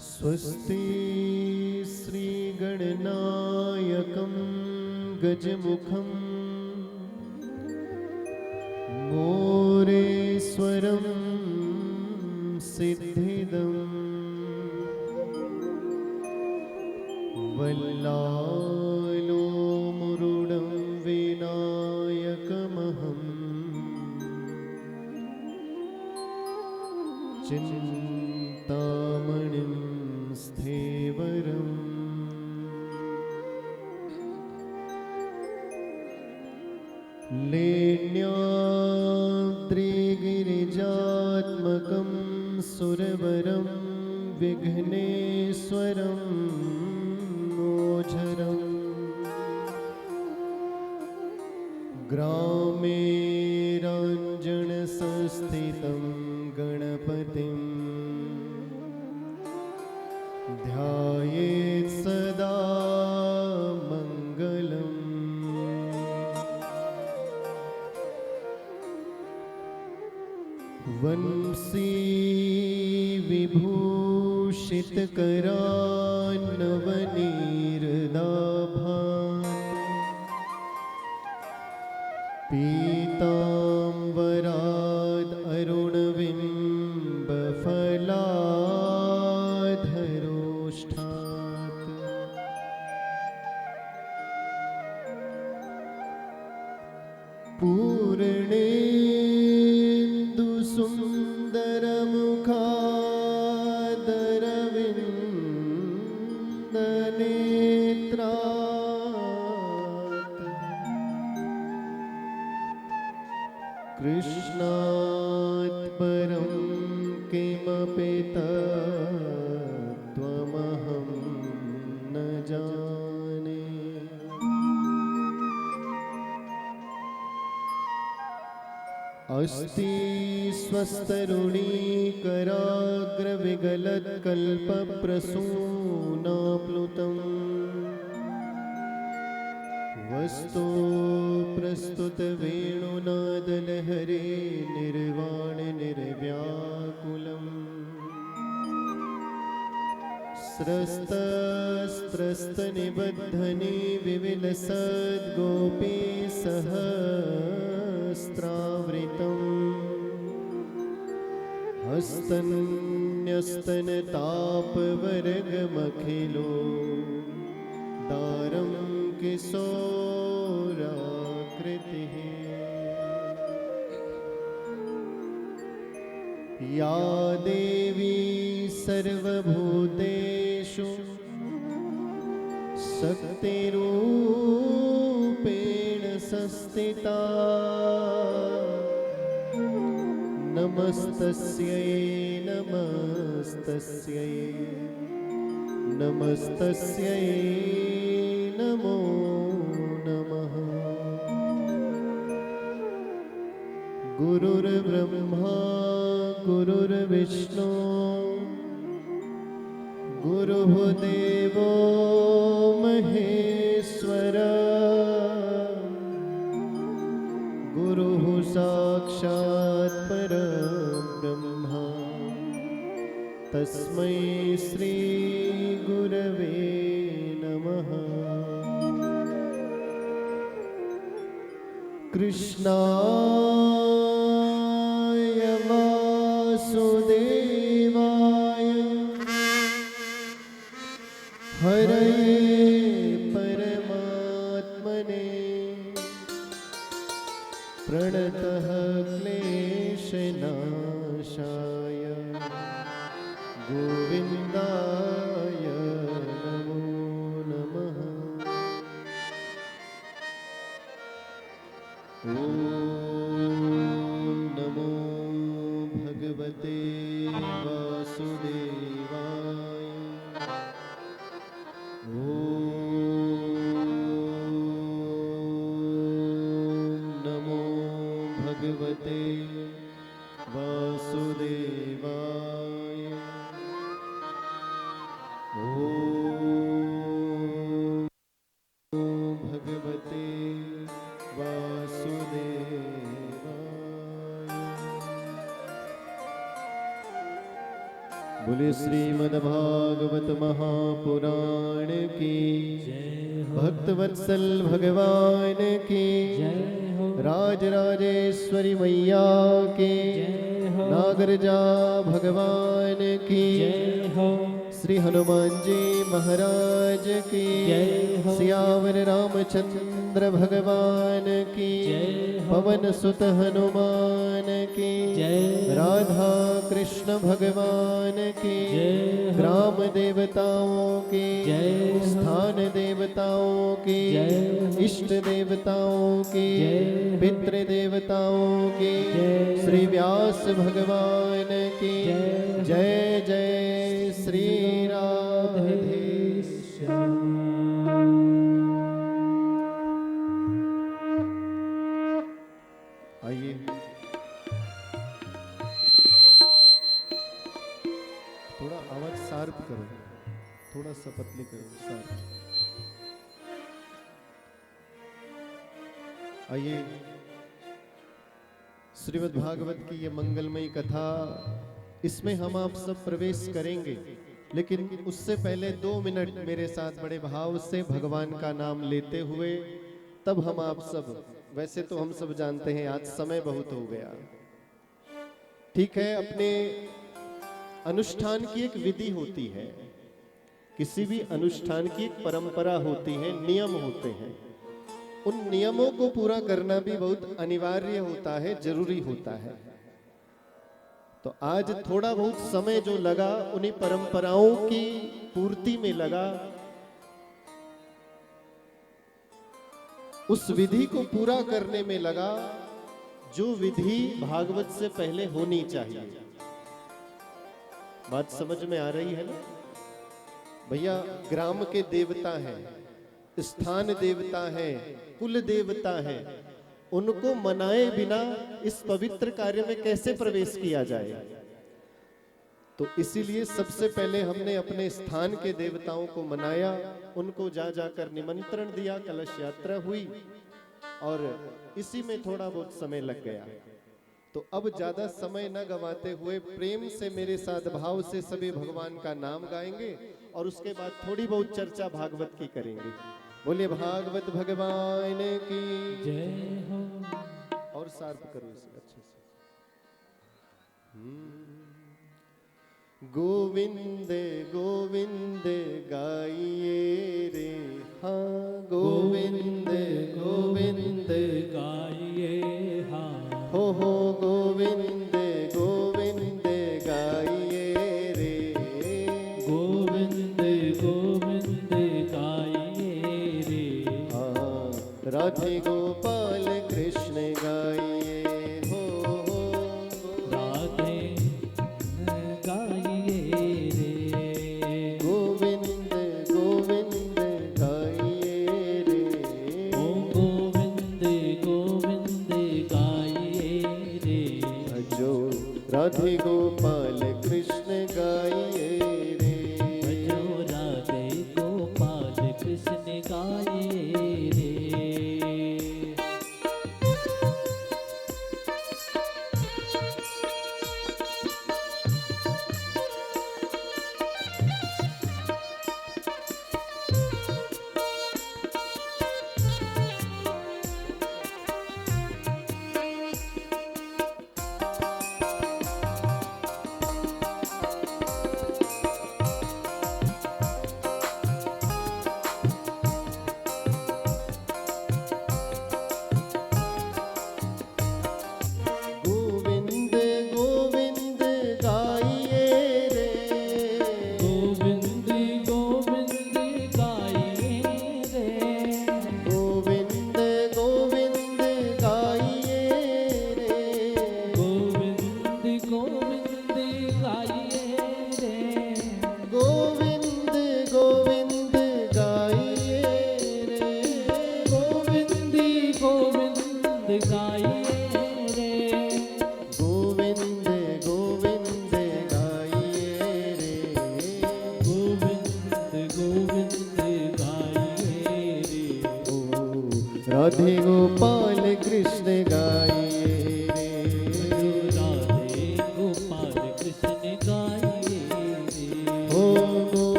स्वस्ति श्रीगणनायकं गजमुखं मोरेश्वरं सिद्धिदं वल्लालो मुरुडं विनायकमहं चिन्तामणिं स्थेवरम् लेण्याद्रिगिरिजात्मकं सुरवरं विघ्नेश्वरं ओझरम् ग्रामे राञ्जनसंस्थितं गणपतिं ध्यायेत् सदा मङ्गलम्। वंशी विभूषितकरान्नवनीरदाभान् पीताम्बराद् अरुणबिम्बफलाधरोष्ठात् पूर्णेन्दुसुन्दरमुखादरविन्दनेत्रात् कृष्णात् परं किमपि तत्त्वमहं न जाने। अस्ति स्वस्तरुणीकराग्रविगलत्कल्पप्रसूनाप्लुतम् वस्तो प्रस्तुतवेणुनादलहरे निर्वाणनिर्व्याकुलम् स्रस्तस्त्रस्तनिबद्धनि विविलसद्गोपीसहस्रावृतम् हस्तन्यस्तनतापवर्गमखिलो दारं किशोराकृतिः। या देवी सर्वभूतेषु शक्तिरूपेण संस्थिता नमस्तस्यै नमस्तस्यै नमस्तस्यै नमो नमः। गुरुर्ब्रह्मा गुरुर्विष्णु गुरुः देवो महेश्वर गुरुः साक्षात् परब्रह्म तस्मै श्री गुरवे नमः। कृष्णाय वासुदेवाय हरे परमात्मने प्रणतः क्लेशनाशाय गोविन्दाय नमो नमः। ॐ नमो भगवते वासुदेवाय। ॐ नमो भगवते वासुदेवाय। ॐ भगवते वासुदेवाय। बोले श्रीमद्भागवत महापुराण की जय हो। भक्तवत्सल भगवान की जय हो। राजराजेश्वरी मैया की जय हो। नागरजा भगवान की जय हो। श्री हनुमान जी महाराज की जय हो। सियावर रामचंद्र भगवान की जय हो। पवन सुत हनुमान की जय राधा कृष्ण भगवान की जय हो। ग्राम देवताओं की जय हो। स्थान देवताओं की जय हो। इष्ट देवताओं की जय हो। पितृ देवताओं की जय हो। श्री व्यास भगवान की जय हो। जय जय श्री राधे। आइए थोड़ा आवाज शार्प करो, थोड़ा सा पतली करो, शार्प। आइए श्रीमद् भागवत की ये मंगलमयी कथा, इसमें हम आप सब प्रवेश करेंगे, लेकिन उससे पहले 2 मिनट मेरे साथ बड़े भाव से भगवान का नाम लेते हुए तब हम आप सब, वैसे तो हम सब जानते हैं आज समय बहुत हो गया, ठीक है, अपने अनुष्ठान की एक विधि होती है, किसी भी अनुष्ठान की एक परंपरा होती है, नियम होते हैं, उन नियमों को पूरा करना भी बहुत अनिवार्य होता है, जरूरी होता है। तो आज थोड़ा बहुत समय जो लगा उन्हीं परंपराओं की पूर्ति में लगा, उस विधि को पूरा करने में लगा जो विधि भागवत से पहले होनी चाहिए। बात समझ में आ रही है ना भैया? ग्राम के देवता हैं, स्थान देवता है, कुल देवता है, उनको मनाए बिना इस पवित्र कार्य में कैसे प्रवेश किया जाए? तो इसीलिए सबसे पहले हमने अपने स्थान के देवताओं को मनाया, उनको जा जाकर निमंत्रण दिया, कलश यात्रा हुई और इसी में थोड़ा बहुत समय लग गया। तो अब ज्यादा समय न गवाते हुए प्रेम से मेरे साथ भाव से सभी भगवान का नाम गाएंगे और उसके बाद थोड़ी बहुत चर्चा भागवत की करेंगे। बोलिए भागवत भगवान की जय हो। और शार्प करो इसे अच्छे से। गोविंद गोविंद गाइए रे, हाँ गोविंद गोविंद गाइए हाँ। हो गोविंद गोविंद गाइए रे, गोविंद गोविंद गाइए रे, हाँ राधे गोपाल कृष्ण गाइए, हो राधे गाइए रे, गोविंद गोविंद गाइए रे, ओ गोविंद गोविंद गाइए रे, भजो राधे गोपाल कृष्ण गाइए रे, भजो राधे गोपाल कृष्ण गाइए रे।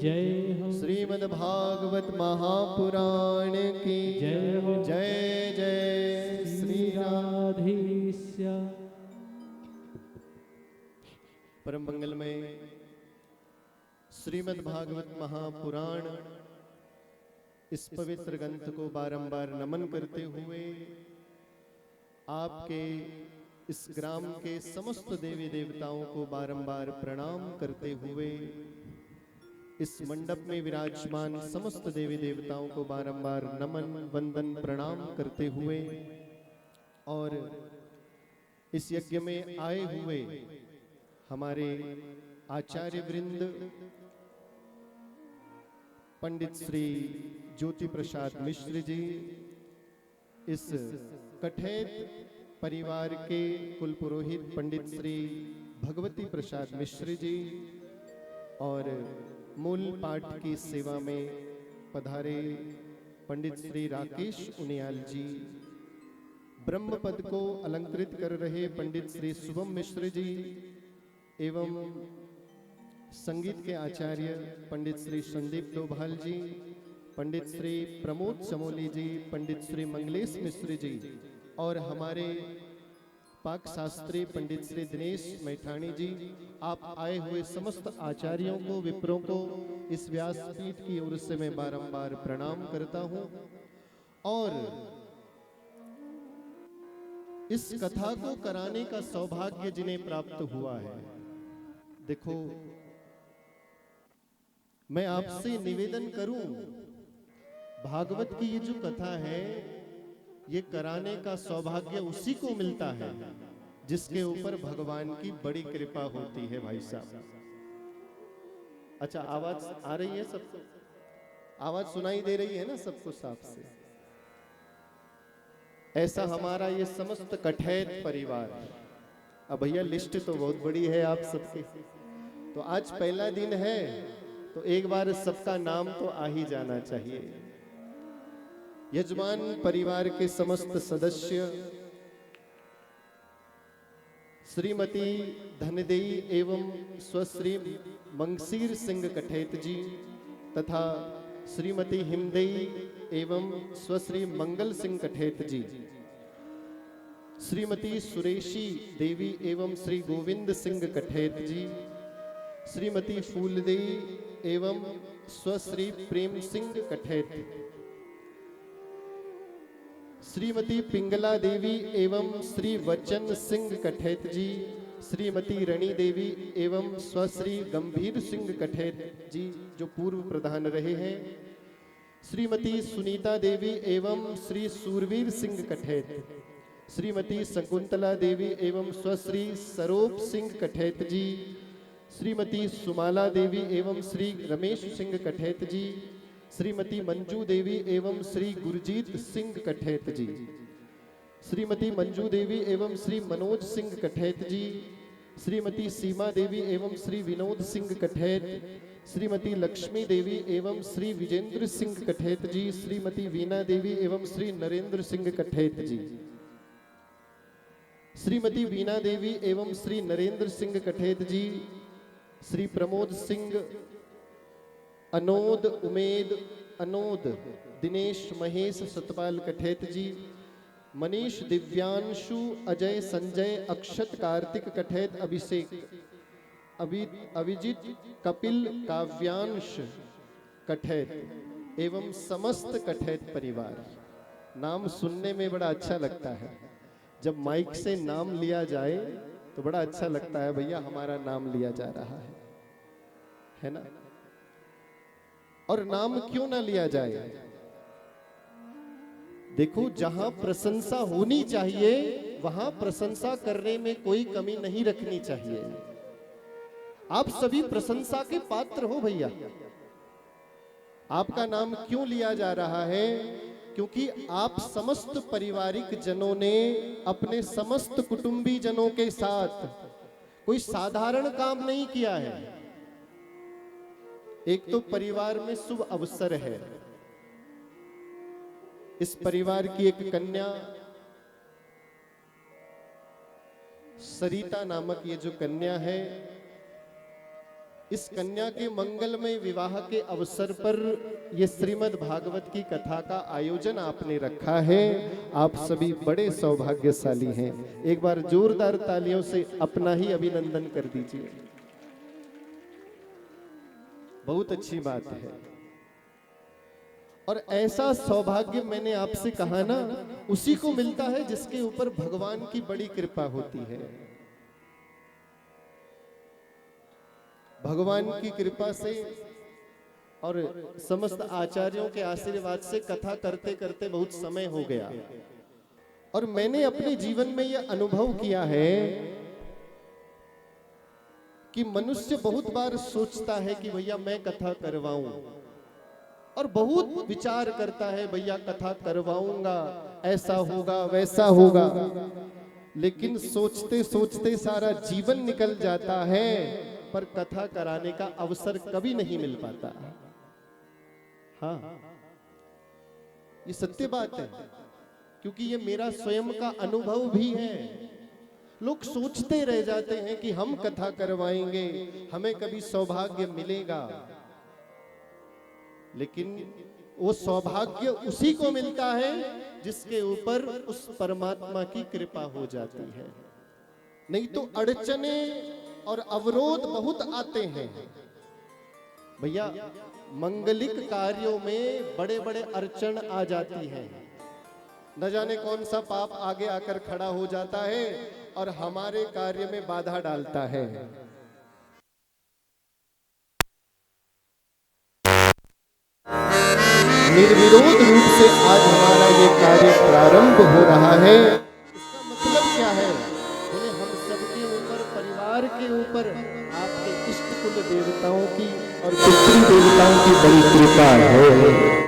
जय हो, श्रीमद् भागवत महापुराण की जय हो। जय जय श्री राम। राधेश्या परम मंगलमय श्रीमद् भागवत महापुराण इस पवित्र ग्रंथ को बारंबार नमन करते हुए आपके इस ग्राम के समस्त देवी देवताओं को बारंबार प्रणाम करते हुए इस मंडप में विराजमान समस्त देवी देवताओं को बारंबार नमन वंदन प्रणाम करते हुए और इस यज्ञ में आए हुए हमारे आचार्य वृंद पंडित श्री ज्योति प्रसाद मिश्र जी, इस कठेत परिवार के कुल पुरोहित पंडित श्री भगवती प्रसाद मिश्र जी और मूल पाठ की सेवा में पधारे पंडित श्री राकेश उनियाल जी, ब्रह्म पद को अलंकृत कर रहे पंडित श्री शुभम मिश्र जी एवं संगीत के आचार्य पंडित श्री संदीप डोभाल जी, पंडित श्री प्रमोद चमोली जी, पंडित श्री मंगलेश मिश्र जी और हमारे पाक शास्त्री पंडित श्री दिनेश मैठाणी जी, आप आए हुए समस्त आचार्यों को, विप्रों को इस व्यासपीठ की ओर से मैं बारंबार प्रणाम करता हूं। और इस कथा को कराने का सौभाग्य जिन्हें प्राप्त हुआ है, देखो मैं आपसे निवेदन करूं, भागवत की ये जो कथा है ये कराने का सौभाग्य उसी को मिलता है जिसके ऊपर भगवान की बड़ी कृपा होती है भाई साहब। अच्छा, आवाज आ रही है सबको? आवाज सुनाई दे रही है ना सबको साफ से? ऐसा हमारा ये समस्त कठेत परिवार। अब भैया लिस्ट तो बहुत बड़ी है आप सबके, तो आज पहला दिन है तो एक बार सबका नाम तो आ ही जाना चाहिए। यजमान परिवार के समस्त सदस्य श्रीमती धनदेई एवं स्वश्री मंगसीर सिंह कठेत जी तथा श्रीमती हिमदेई एवं स्वश्री मंगल सिंह कठेत जी, श्रीमती सुरेशी देवी एवं श्री गोविंद सिंह कठेत जी, श्रीमती फूलदेई एवं स्वश्री प्रेम सिंह कठेत, श्रीमती पिंगला देवी एवं श्री वचन सिंह कठेत जी, श्रीमती रणि देवी एवं स्वश्री गंभीर सिंह कठेत जी जो पूर्व प्रधान रहे हैं, श्रीमती सुनीता देवी एवं श्री सूरवीर सिंह कठेत, श्रीमती शकुंतला देवी एवं स्वश्री सरोप सिंह कठेत जी, श्रीमती सुमाला देवी एवं श्री रमेश सिंह कठेत जी, श्रीमती मंजू देवी एवं श्री गुरजीत सिंह कठेत जी, श्रीमती मंजू देवी एवं श्री मनोज सिंह कठेत जी, श्रीमती सीमा देवी एवं श्री विनोद सिंह कठेत, श्रीमती लक्ष्मी देवी एवं श्री विजेंद्र सिंह कठेत जी, श्रीमती वीना देवी एवं श्री नरेंद्र सिंह कठेत जी, श्रीमती वीना देवी एवं श्री नरेंद्र सिंह कठेत जी, श्री प्रमोद सिंह, अनोद उमेद अनोद, दिनेश महेश सतपाल कठेत जी, मनीष दिव्यांशु अजय संजय अक्षत कार्तिक कठेत अभिषेक अभिजीत कपिल काव्यांश कठेत एवं समस्त कठेत परिवार। नाम सुनने में बड़ा अच्छा लगता है, जब माइक से नाम लिया जाए तो बड़ा अच्छा लगता है, भैया हमारा नाम लिया जा रहा है ना? और नाम क्यों ना लिया जाए? देखो, जहां प्रशंसा होनी चाहिए वहां प्रशंसा करने में कोई कमी नहीं रखनी चाहिए। आप सभी प्रशंसा के पात्र हो भैया। आपका नाम क्यों लिया जा रहा है? क्योंकि आप समस्त पारिवारिक जनों ने अपने समस्त कुटुंबी जनों के साथ कोई साधारण काम नहीं किया है। एक तो परिवार में शुभ अवसर है, इस परिवार की एक कन्या सरिता नामक ये जो कन्या है, इस कन्या के मंगलमय विवाह के अवसर पर ये श्रीमद् भागवत की कथा का आयोजन आपने रखा है। आप सभी बड़े सौभाग्यशाली हैं। एक बार जोरदार तालियों से अपना ही अभिनंदन कर दीजिए। बहुत अच्छी बात है। और ऐसा सौभाग्य मैंने आपसे कहा ना, उसी को मिलता है जिसके ऊपर भगवान की बड़ी कृपा होती है। भगवान की कृपा से और समस्त आचार्यों के आशीर्वाद से कथा करते करते बहुत समय हो गया, और मैंने अपने जीवन में यह अनुभव किया है कि मनुष्य बहुत बार सोचता है कि भैया मैं कथा करवाऊं, और बहुत विचार करता है भैया कथा करवाऊंगा, ऐसा होगा वैसा होगा, लेकिन सोचते सोचते सारा जीवन निकल जाता है, पर कथा कराने का अवसर कभी नहीं मिल पाता। हाँ, ये सत्य बात है, क्योंकि ये मेरा स्वयं का अनुभव भी है। लोग सोचते रह जाते हैं कि हम कथा करवाएंगे, हमें कभी सौभाग्य मिलेगा, लेकिन वो सौभाग्य उसी को मिलता है जिसके ऊपर उस परमात्मा की कृपा हो जाती है। नहीं तो अड़चने और अवरोध बहुत आते हैं भैया। मंगलिक कार्यों में बड़े बड़े अड़चन आ जाती हैं। न जाने कौन सा पाप आगे आकर खड़ा हो जाता है और हमारे कार्य में बाधा डालता है। निर्विरोध रूप से आज हमारा ये कार्य प्रारंभ हो रहा है। इसका मतलब क्या है? बोले हम सबके ऊपर, परिवार के ऊपर आपके इष्ट कुल देवताओं की और पितृ देवताओं की बड़ी कृपा है।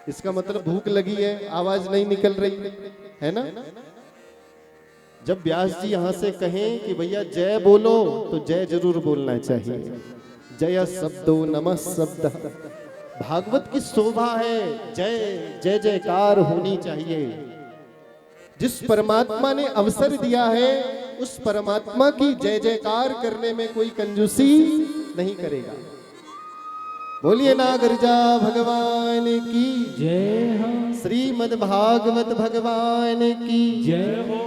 इसका मतलब भूख लगी है, आवाज नहीं निकल रही है ना। जब व्यास जी यहां से कहें कि भैया जय बोलो, तो जय जरूर बोलना चाहिए। जय शब्दो नमः शब्द, भागवत की शोभा है। जय जय जयकार होनी चाहिए। जिस परमात्मा ने अवसर दिया है, उस परमात्मा की जय जयकार करने में कोई कंजूसी नहीं करेगा। बोलिए नागरजा भगवान की जय हो। श्रीमद् भागवत भगवान की जय हो।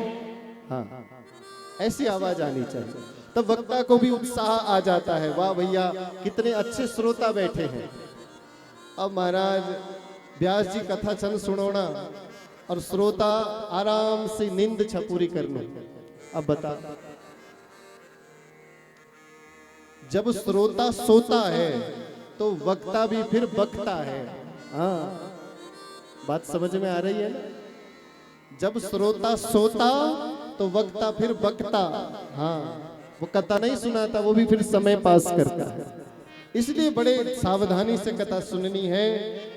हाँ, ऐसी आवाज आनी चाहिए, तब वक्ता को भी उत्साह आ जाता है। वाह भैया, कितने अच्छे श्रोता बैठे हैं। अब महाराज व्यास जी कथा चल सुनोना और श्रोता आराम से नींद छपूरी करना। अब बता, जब श्रोता सोता है तो वक्ता भी फिर बकता है। हाँ, बात समझ में आ रही है ना? जब श्रोता सोता तो वक्ता फिर बकता। हाँ, वो कथा नहीं सुनाता, वो भी फिर समय पास करता है। इसलिए बड़े सावधानी से कथा सुननी है।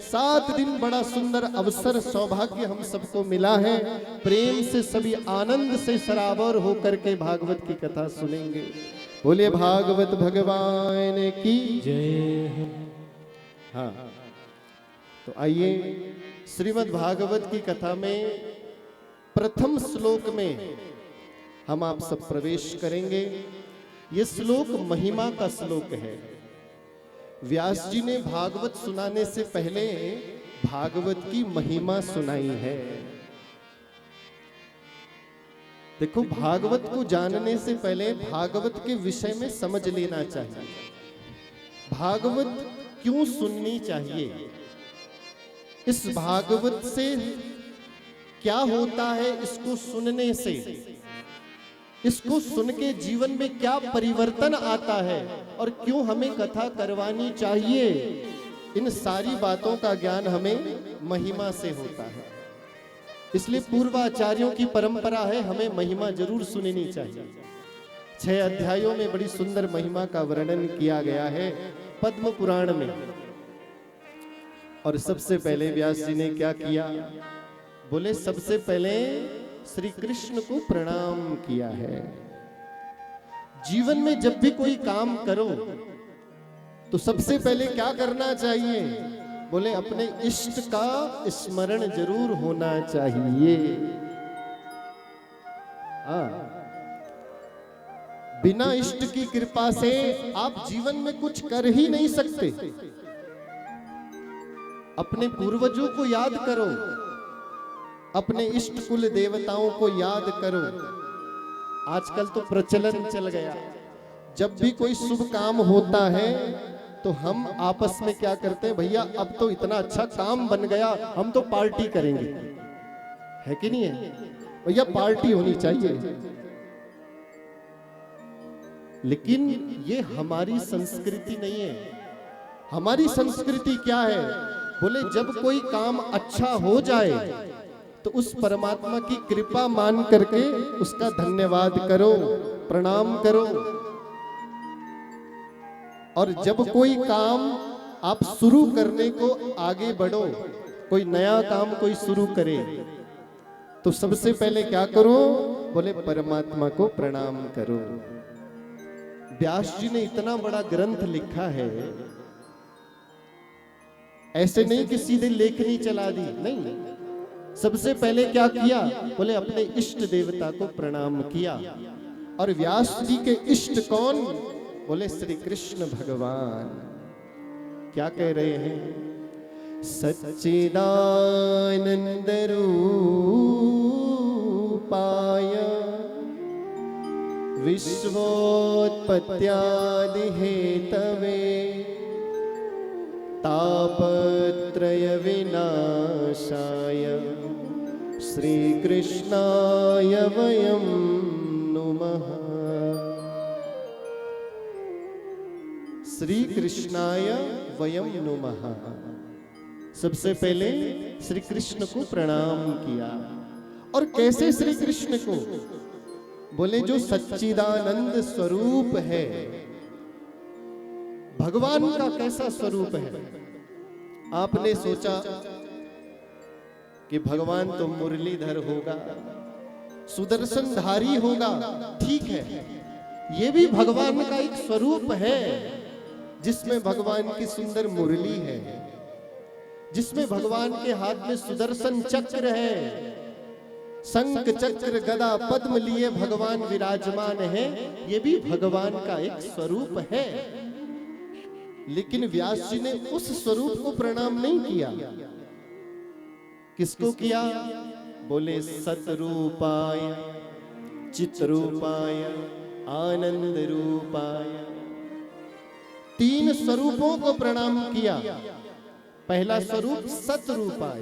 7 दिन बड़ा सुंदर अवसर, सौभाग्य हम सबको मिला है। प्रेम से सभी आनंद से सरावर होकर के भागवत की कथा सुनेंगे। बोलिए भागवत भगवान की जय हो। हाँ, तो आइए श्रीमद् भागवत की कथा में प्रथम श्लोक में हम आप सब प्रवेश करेंगे। ये श्लोक महिमा का श्लोक है। व्यास जी ने भागवत सुनाने से पहले भागवत की महिमा सुनाई है। देखो, भागवत को जानने से पहले भागवत के विषय में समझ लेना चाहिए। भागवत क्यों सुननी चाहिए, इस भागवत से क्या होता है, इसको सुनने से, इसको सुन के जीवन में क्या परिवर्तन आता है, और क्यों हमें कथा करवानी चाहिए, इन सारी बातों का ज्ञान हमें महिमा से होता है। इसलिए पूर्वाचार्यों की परंपरा है, हमें महिमा जरूर सुननी चाहिए। 6 अध्यायों में बड़ी सुंदर महिमा का वर्णन किया गया है पद्म पुराण में। और सबसे पहले व्यास जी ने क्या किया? बोले सबसे पहले श्री कृष्ण को प्रणाम किया है। जीवन में जब भी कोई काम करो तो सबसे पहले क्या करना चाहिए? बोले अपने इष्ट का स्मरण जरूर होना चाहिए। बिना इष्ट की कृपा से आप जीवन में कुछ कर ही नहीं सकते। अपने पूर्वजों को याद करो, अपने इष्ट कुल देवताओं को याद करो। आजकल तो प्रचलन चल गया, जब भी कोई शुभ काम होता है तो हम आपस में क्या करते हैं, भैया अब तो इतना अच्छा काम बन गया, हम तो पार्टी करेंगे। है कि नहीं है? भैया पार्टी होनी चाहिए। लेकिन ये हमारी संस्कृति नहीं है। हमारी संस्कृति क्या है? बोले जब कोई काम अच्छा हो जाए तो उस परमात्मा की कृपा मान करके उसका धन्यवाद करो, प्रणाम करो। और जब कोई काम आप शुरू करने को आगे बढ़ो, कोई नया काम कोई शुरू करे तो सबसे पहले क्या करो? बोले परमात्मा को प्रणाम करो। व्यास जी ने इतना बड़ा ग्रंथ लिखा है, ऐसे नहीं कि सीधे लेखनी चला दी, नहीं। सबसे पहले क्या किया? बोले अपने इष्ट देवता को प्रणाम किया। और व्यास जी के इष्ट कौन? बोले श्री कृष्ण भगवान। क्या कह रहे हैं? सच्चिदानंद रूपाय विश्वोत्पत्त्यादि हेतवे तापत्रय विनाशाय श्री कृष्णाय वयं नुमः। श्री कृष्णाय वयं नुमः। सबसे पहले श्री कृष्ण को प्रणाम किया। और कैसे श्री कृष्ण को? बोले जो सच्चिदानंद स्वरूप है। भगवान का कैसा स्वरूप है? आपने सोचा कि भगवान तो मुरलीधर होगा, सुदर्शनधारी होगा। ठीक है, ये भी भगवान का एक स्वरूप है, जिसमें भगवान की सुंदर मुरली है, जिसमें भगवान के हाथ में सुदर्शन चक्र है, शंख चक्र गदा पद्म लिए भगवान विराजमान है। ये भी भगवान का एक स्वरूप है। लेकिन व्यास जी ने उस स्वरूप को प्रणाम नहीं किया। किसको किया? बोले सतरूपाय चित्रूपाय आनंद रूपाय। 3 स्वरूपों को प्रणाम किया। पहला स्वरूप सतरूपाय।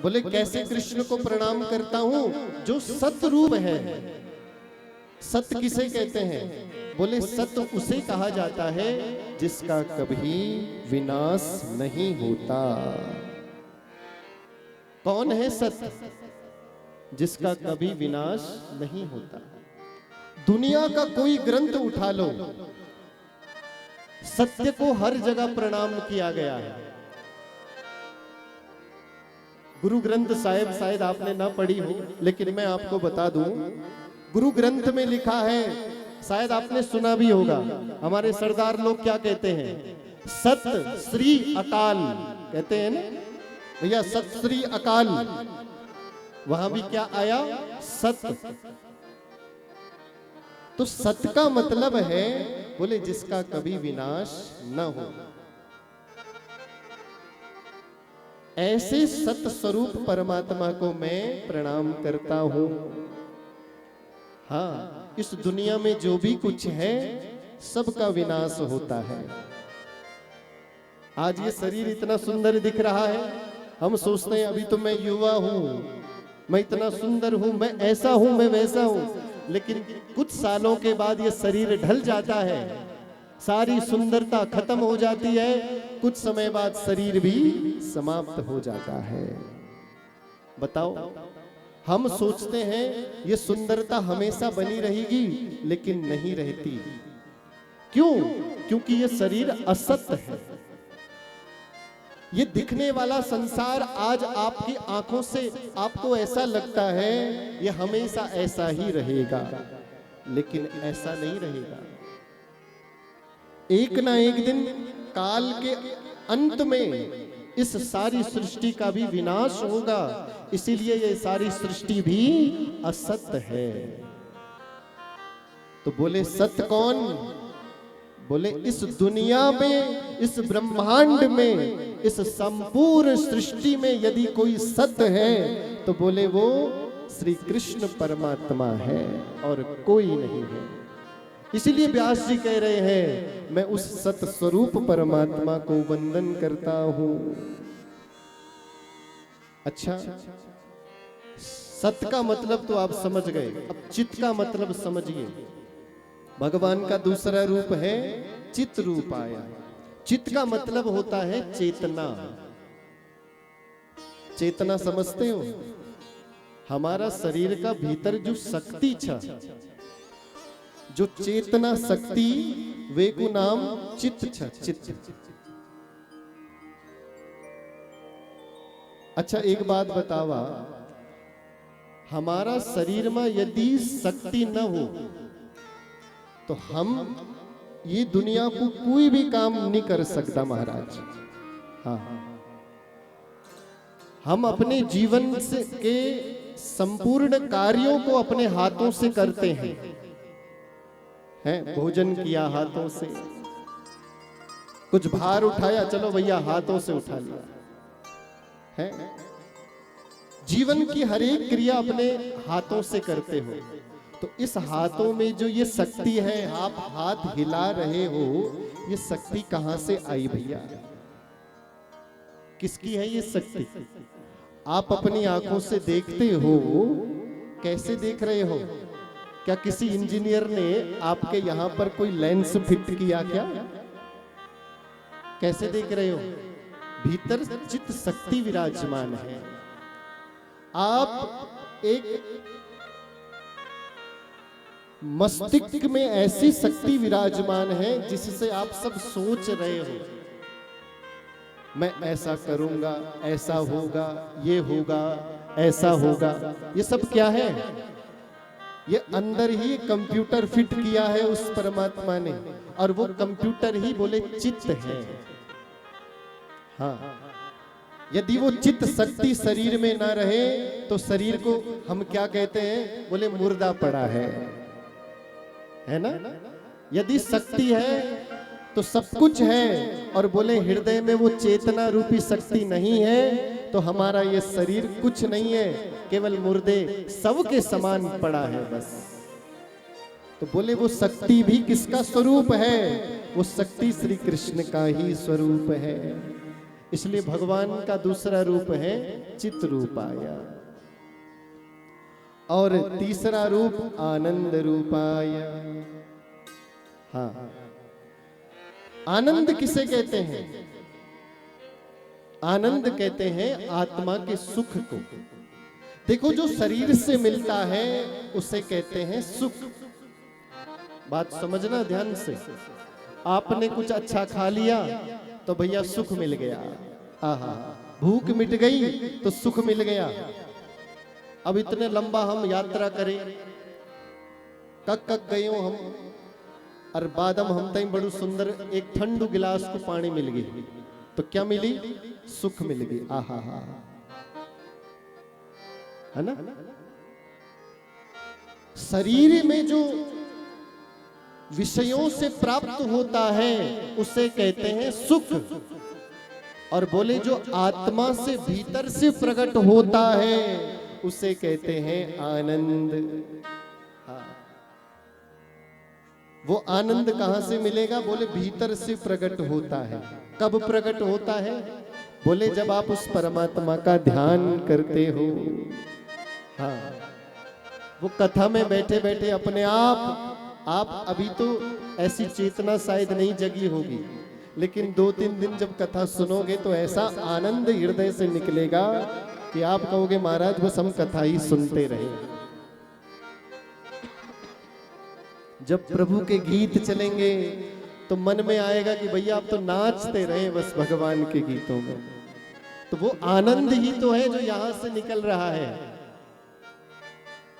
बोले कैसे कृष्ण को प्रणाम करता हूं? जो सतरूप है। सत्य किसे कहते हैं? बोले सत्य उसे कहा जाता है जिसका कभी विनाश नहीं होता। कौन है सत्य? जिसका कभी विनाश नहीं होता। दुनिया का कोई ग्रंथ उठा लो, सत्य को हर जगह प्रणाम किया गया है। गुरु ग्रंथ साहिब शायद आपने ना पढ़ी हो, लेकिन मैं आपको बता दूं, गुरु ग्रंथ में लिखा है, शायद आपने सुना भी होगा। हमारे सरदार लोग क्या कहते हैं? सत श्री अकाल कहते हैं ना भैया, सत श्री अकाल। वहां भी क्या आया? सत्य। तो सत्य का मतलब है बोले जिसका कभी विनाश न हो। ऐसे सत्य स्वरूप परमात्मा को मैं प्रणाम करता हूं। हाँ, इस दुनिया में जो भी कुछ है सबका विनाश होता है। आज ये शरीर इतना सुंदर दिख रहा है, हम सोचते हैं अभी तो मैं युवा हूं, मैं इतना सुंदर हूं, मैं ऐसा हूं, मैं वैसा हूं। लेकिन कुछ सालों के बाद ये शरीर ढल जाता है, सारी सुंदरता खत्म हो जाती है, कुछ समय बाद शरीर भी समाप्त हो जाता है। बताओ हम सोचते हैं ये सुंदरता हमेशा बनी रहेगी, लेकिन नहीं रहती। क्यों? क्योंकि ये शरीर असत्य है। ये दिखने वाला संसार आज आपकी आंखों से आपको ऐसा लगता है ये हमेशा ऐसा ही रहेगा, लेकिन ऐसा नहीं रहेगा। एक ना एक दिन काल के अंत में इस सारी सृष्टि का भी विनाश होगा, इसीलिए ये सारी सृष्टि भी असत्य है। तो बोले सत्य कौन? बोले इस दुनिया में, इस ब्रह्मांड में, इस संपूर्ण सृष्टि में यदि कोई सत्य है तो बोले वो श्री कृष्ण परमात्मा है और कोई नहीं है। इसीलिए व्यास जी कह रहे हैं मैं उस सत स्वरूप परमात्मा को वंदन करता हूं। अच्छा, सत का मतलब तो आप समझ गए, अब चित्त का मतलब समझिए। भगवान का दूसरा रूप है चित्त रूप आया। चित्त का मतलब होता है चेतना। चेतना समझते हो? हमारा शरीर का भीतर जो शक्ति छ, जो चेतना शक्ति, वे को नाम चित्त छ, चित्त। अच्छा एक बात बतावा, हमारा शरीर में यदि शक्ति न हो तो हम ये दुनिया को कोई भी काम नहीं कर सकता महाराज। हाँ, हम अपने जीवन से के संपूर्ण कार्यों को अपने हाथों से करते हैं। भोजन किया हाथों से, कुछ भार उठाया, चलो भैया हाथों से उठा लिया है। जीवन की हर एक क्रिया अपने हाथों से करते हो। तो इस हाथों में जो ये शक्ति है, आप हाथ हिला रहे हो, ये शक्ति कहां से आई भैया? किसकी है ये शक्ति? आप अपनी आंखों से देखते हो, कैसे देख रहे हो? क्या किसी इंजीनियर ने आपके यहां पर कोई लेंस फिट किया क्या? कैसे देख रहे हो? भीतर चित्त शक्ति विराजमान है। आप एक मस्तिष्क में ऐसी शक्ति विराजमान है जिससे आप सब सोच रहे हो, मैं ऐसा करूंगा, ऐसा होगा, ये होगा, ऐसा होगा। ये सब क्या है? ये अंदर ही कंप्यूटर फिट किया है उस परमात्मा ने, और वो कंप्यूटर ही बोले चित्त है। हाँ, यदि वो चित्त शक्ति शरीर में ना रहे तो शरीर को हम क्या कहते हैं? बोले मुर्दा पड़ा है ना। यदि शक्ति है तो सब कुछ है, और बोले हृदय में वो चेतना रूपी शक्ति नहीं है तो हमारा ये शरीर कुछ नहीं है, केवल मुर्दे सब के समान पड़ा है बस। तो बोले वो शक्ति भी किसका स्वरूप है? वो शक्ति श्री कृष्ण का ही स्वरूप है। इसलिए भगवान का दूसरा रूप है चित्त रूप आया, और तीसरा रूप आनंद रूपाया। हाँ, आनंद किसे कहते हैं? आनंद कहते हैं आत्मा के सुख को। देखो, जो शरीर से मिलता है उसे कहते हैं सुख। बात समझना ध्यान से। आपने कुछ अच्छा खा लिया तो भैया सुख मिल गया। आहा, भूख मिट गई तो सुख मिल गया। अब इतने लंबा हम यात्रा करें, कक गए हो हम, और बादम हम तई बड़ू सुंदर एक ठंडू गिलास को पानी मिल गई तो क्या मिली? सुख मिल गई। आहा हा, है ना। शरीर में जो विषयों से प्राप्त होता है उसे कहते हैं सुख, और बोले जो आत्मा से भीतर से प्रकट होता है उसे कहते हैं आनंद। हाँ, वो आनंद कहां से मिलेगा? बोले भीतर से प्रकट होता है। कब प्रकट होता है? बोले जब आप उस परमात्मा का ध्यान करते हो। हाँ, वो कथा में बैठे बैठे अपने आप अभी तो ऐसी चेतना शायद नहीं जगी होगी, लेकिन 2-3 दिन जब कथा सुनोगे तो ऐसा आनंद हृदय से निकलेगा कि आप कहोगे महाराज बस हम कथा ही सुनते रहे। जब प्रभु के गीत चलेंगे तो मन में आएगा कि भैया आप तो नाचते रहे बस भगवान के गीतों में। तो वो आनंद ही तो है जो यहां से निकल रहा है।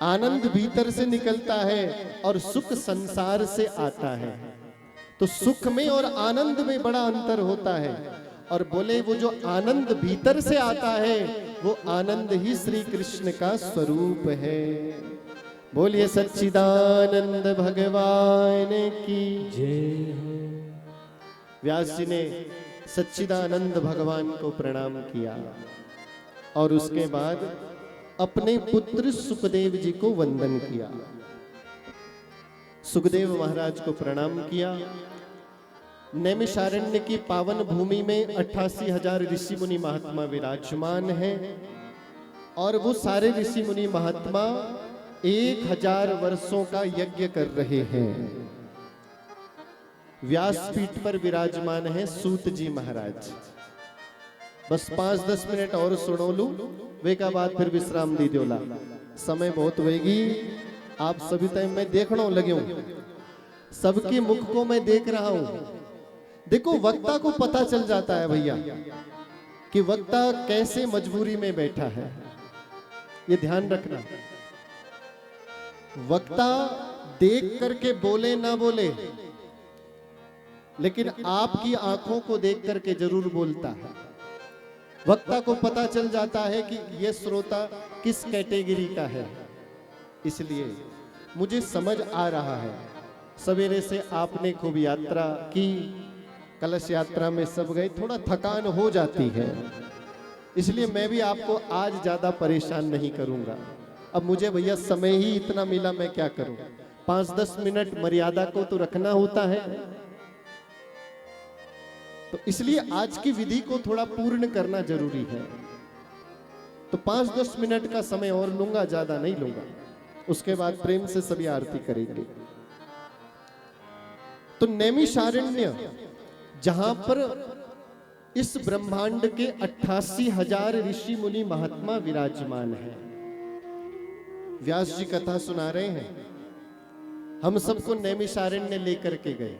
आनंद भीतर से निकलता है और सुख संसार से आता है। तो सुख में और आनंद में बड़ा अंतर होता है। और बोले वो जो आनंद भीतर से आता है वो आनंद ही श्री कृष्ण का स्वरूप है। बोलिए सच्चिदानंद भगवान की जय हो। व्यास जी ने सच्चिदानंद भगवान को प्रणाम किया और उसके बाद अपने पुत्र सुखदेव जी को वंदन किया। सुखदेव महाराज को प्रणाम किया। नैमिषारण्य की पावन भूमि में 88,000 ऋषि मुनि महात्मा विराजमान हैं और वो सारे ऋषि मुनि महात्मा 1000 वर्षों का यज्ञ कर रहे हैं। व्यासपीठ पर विराजमान है सूत जी महाराज। बस 5-10 मिनट और सुनो लू, वे का बाद फिर विश्राम दी द्योला। समय बहुत होगी, आप सभी टाइम मैं देखना लगे हूं, सबके मुख को मैं देख रहा हूं। देखो वक्ता को पता चल जाता है भैया कि वक्ता कैसे मजबूरी में बैठा है, ये ध्यान रखना। वक्ता देख करके बोले ना बोले, लेकिन आपकी आंखों को देख करके जरूर बोलता है। वक्ता को पता चल जाता है कि यह श्रोता किस कैटेगरी का है। इसलिए मुझे समझ आ रहा है, सवेरे से आपने खूब यात्रा की, कलश यात्रा में सब गए, थोड़ा थकान हो जाती है। इसलिए मैं भी आपको आज ज्यादा परेशान नहीं करूंगा। अब मुझे भैया समय ही इतना मिला, मैं क्या करूं। 5-10 मिनट मर्यादा को तो रखना होता है। तो इसलिए आज की विधि को थोड़ा पूर्ण करना जरूरी है। तो 5-10 मिनट का समय और लूंगा, ज्यादा नहीं लूंगा। उसके बाद प्रेम से सभी आरती करेंगे। तो नैमिषारण्य, जहां पर इस ब्रह्मांड के 88,000 ऋषि मुनि महात्मा विराजमान हैं। व्यास जी कथा सुना रहे हैं, हम सबको नैमिषारण्य लेकर के गए।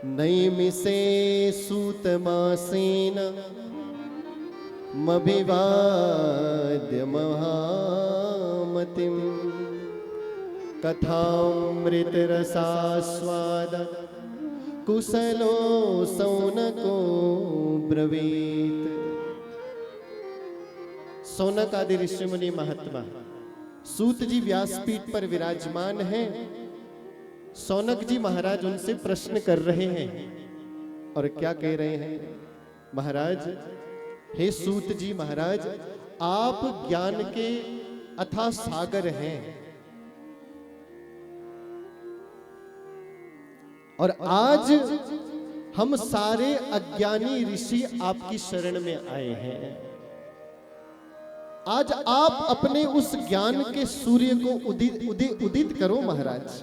नैमिषे सूतमासेन मभिवाद्य महामतिम कथामृत रसास्वाद कुशलो सौनको ब्रवीत। सौनक आदि ऋषि मुनि महात्मा, सूत जी व्यासपीठ पर विराजमान हैं। सौनक जी महाराज उनसे प्रश्न कर रहे हैं और क्या कह रहे हैं? महाराज, हे सूत जी महाराज, आप ज्ञान के अथाह सागर हैं और आज हम सारे अज्ञानी ऋषि आपकी शरण में आए हैं। आज आप अपने उस ज्ञान के सूर्य को उदित करो महाराज।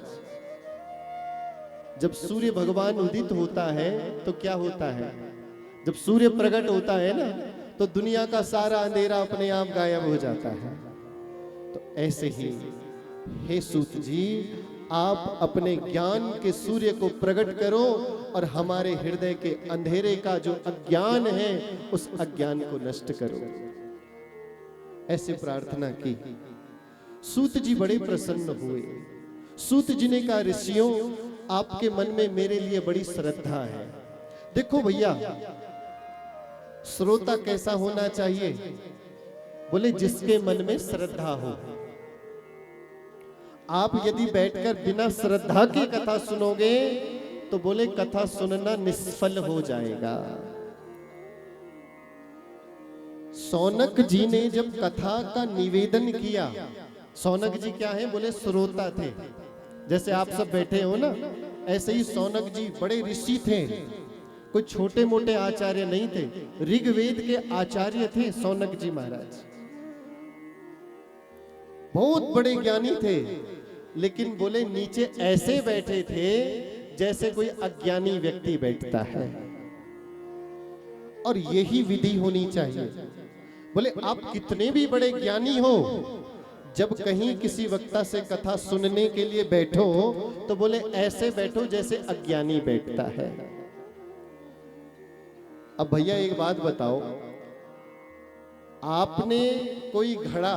जब सूर्य भगवान उदित होता है तो क्या होता है? जब सूर्य प्रकट होता है ना, तो दुनिया का सारा अंधेरा अपने आप गायब हो जाता है। तो ऐसे ही हे सूत जी, आप अपने ज्ञान के सूर्य को प्रकट करो और हमारे हृदय के अंधेरे का जो अज्ञान है उस अज्ञान को नष्ट करो। ऐसे प्रार्थना की। सूत जी बड़े प्रसन्न हुए। सूत जी ने कहा, ऋषियों, आपके मन में मेरे लिए बड़ी श्रद्धा है। देखो भैया, श्रोता कैसा होना चाहिए? बोले जिसके मन में श्रद्धा हो। आप यदि बैठकर बिना श्रद्धा की कथा सुनोगे तो बोले कथा सुनना निष्फल हो जाएगा। सौनक जी ने जब कथा का निवेदन किया, सौनक जी क्या है? बोले श्रोता थे। जैसे आप सब बैठे हो ना, ऐसे ही सौनक जी बड़े ऋषि थे, कोई छोटे मोटे आचार्य नहीं थे। ऋग्वेद के आचार्य थे सौनक जी महाराज, बहुत बड़े ज्ञानी थे। लेकिन बोले नीचे ऐसे बैठे थे जैसे कोई अज्ञानी व्यक्ति बैठता है। और यही विधि होनी चाहिए। बोले आप कितने भी बड़े ज्ञानी हो, जब कहीं किसी वक्ता से कथा सुनने के लिए बैठो तो बोले ऐसे बैठो जैसे अज्ञानी बैठता है। अब भैया एक बात बताओ, आपने कोई घड़ा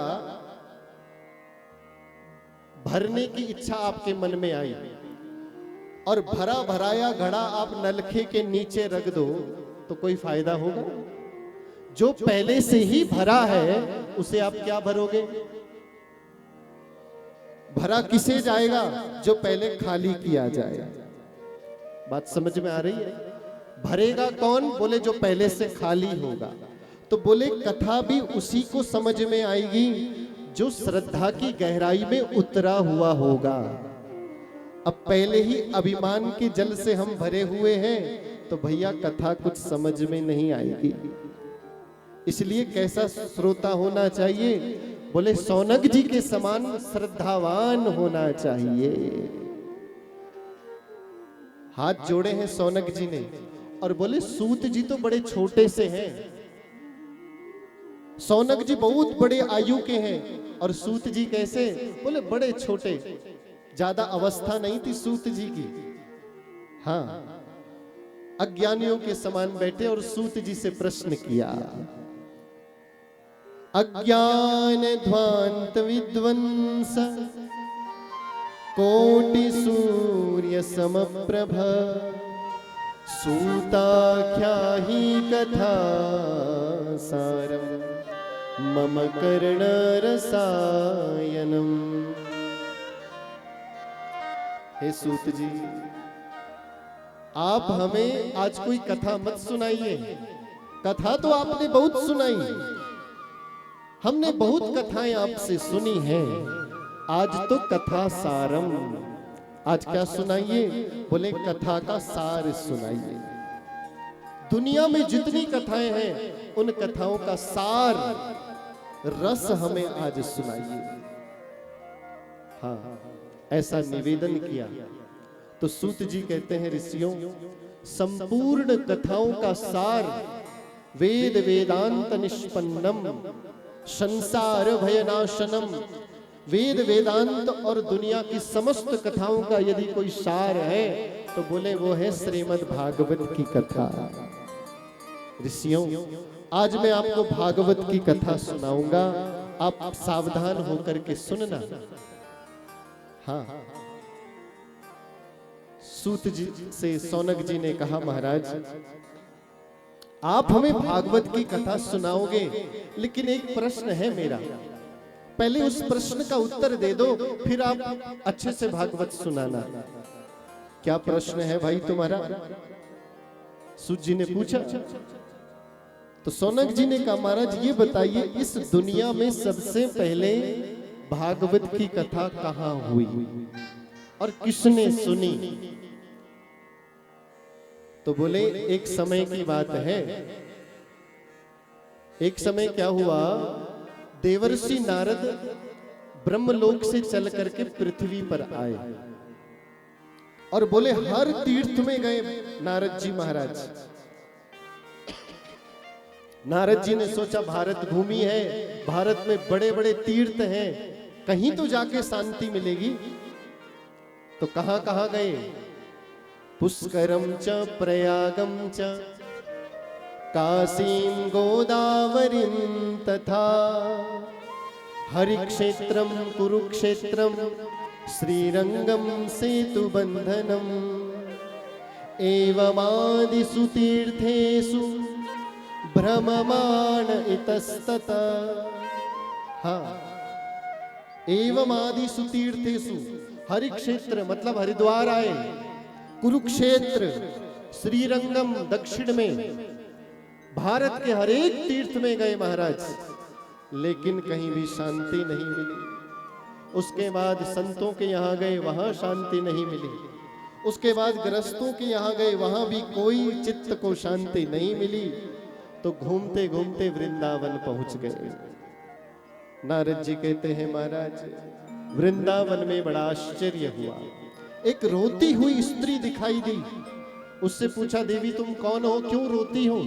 भरने की इच्छा आपके मन में आई और भरा भराया घड़ा आप नलखे के नीचे रख दो तो कोई फायदा होगा? जो पहले से ही भरा है उसे आप क्या भरोगे? भरा किसे जाएगा? जो पहले खाली किया जाए। बात समझ में आ रही है? भरेगा कौन? बोले जो पहले से खाली होगा। तो बोले कथा भी उसी को समझ में आएगी जो श्रद्धा की गहराई में उतरा हुआ होगा। अब पहले ही अभिमान के जल से हम भरे हुए हैं तो भैया कथा कुछ समझ में नहीं आएगी। इसलिए कैसा श्रोता होना चाहिए? बोले सौनक जी के समान श्रद्धावान होना चाहिए। हाथ जोड़े हैं सौनक जी ने और बोले सूत जी तो बड़े छोटे से हैं, सौनक जी बहुत बड़े आयु के हैं और सूत जी कैसे? बोले बड़े छोटे, ज्यादा अवस्था नहीं थी सूत जी की। हाँ, अज्ञानियों के समान बैठे और सूत जी से प्रश्न किया। अज्ञान ध्वांत विद्वंस कोटि सूर्य समप्रभ सूताख्याहि कथा सारम मम कर्ण रसायनम। हे सूत जी, आप हमें आज कोई कथा मत सुनाइए। कथा तो आपने बहुत सुनाई, हमने बहुत कथाएं आपसे सुनी हैं, आज तो कथा सारम। आज क्या सुनाइए? बोले कथा का सार सुनाइए। दुनिया में जितनी कथाएं हैं उन कथाओं का सार रस हमें आज सुनाइए। हाँ, ऐसा निवेदन किया तो सूत जी कहते हैं, ऋषियों संपूर्ण कथाओं का सार वेद वेदांत निष्पन्नम संसार भयनाशनम। वेद वेदांत और दुनिया की समस्त कथाओं का यदि कोई सार है तो बोले वो है श्रीमद् भागवत की कथा। ऋषियों, आज मैं आपको भागवत की कथा सुनाऊंगा, आप सावधान होकर के सुनना। हाँ, सूत जी से सौनक जी ने कहा, महाराज आप हमें भागवत की कथा सुनाओगे, लेकिन एक प्रश्न है मेरा, पहले उस प्रश्न का उत्तर दे दो फिर आप अच्छे से भागवत सुनाना। क्या प्रश्न है भाई तुम्हारा? सूत जी ने पूछा। तो सौनक जी ने कहा, महाराज ये बताइए इस दुनिया में सबसे पहले भागवत की कथा कहाँ हुई और किसने सुनी? तो बोले एक समय की बात है। एक समय क्या हुआ, देवर्षि नारद ब्रह्मलोक से चल करके पृथ्वी पर आए और बोले हर तीर्थ में गए नारद जी महाराज। नारद जी ने सोचा भारत भूमि है, भारत में बड़े बड़े तीर्थ हैं, कहीं तो जाके शांति मिलेगी। तो कहां कहां गए? पुष्करम च प्रयागम च काशीं गोदावरीं तथा हरिक्षेत्रम कुरुक्षेत्रम श्रीरंगम सेतुबंधनम एवमादिषु तीर्थेषु भ्रममाण इतस्ततः। हाँ, एवमादिषु तीर्थेषु, हरिक्षेत्र मतलब हरिद्वार आए, कुरुक्षेत्र, श्रीरंगम दक्षिण में, भारत के हर एक तीर्थ में गए महाराज, लेकिन कहीं भी शांति नहीं मिली। उसके बाद संतों के यहाँ गए, वहां शांति नहीं मिली। उसके बाद गृहस्थों के यहाँ गए, वहां भी कोई चित्त को शांति नहीं मिली। तो घूमते घूमते वृंदावन पहुंच गए। नारद जी कहते हैं, महाराज वृंदावन में बड़ा आश्चर्य हुआ। एक रोती हुई स्त्री दिखाई दी। उससे पूछा, देवी तुम कौन हो, क्यों रोती हो?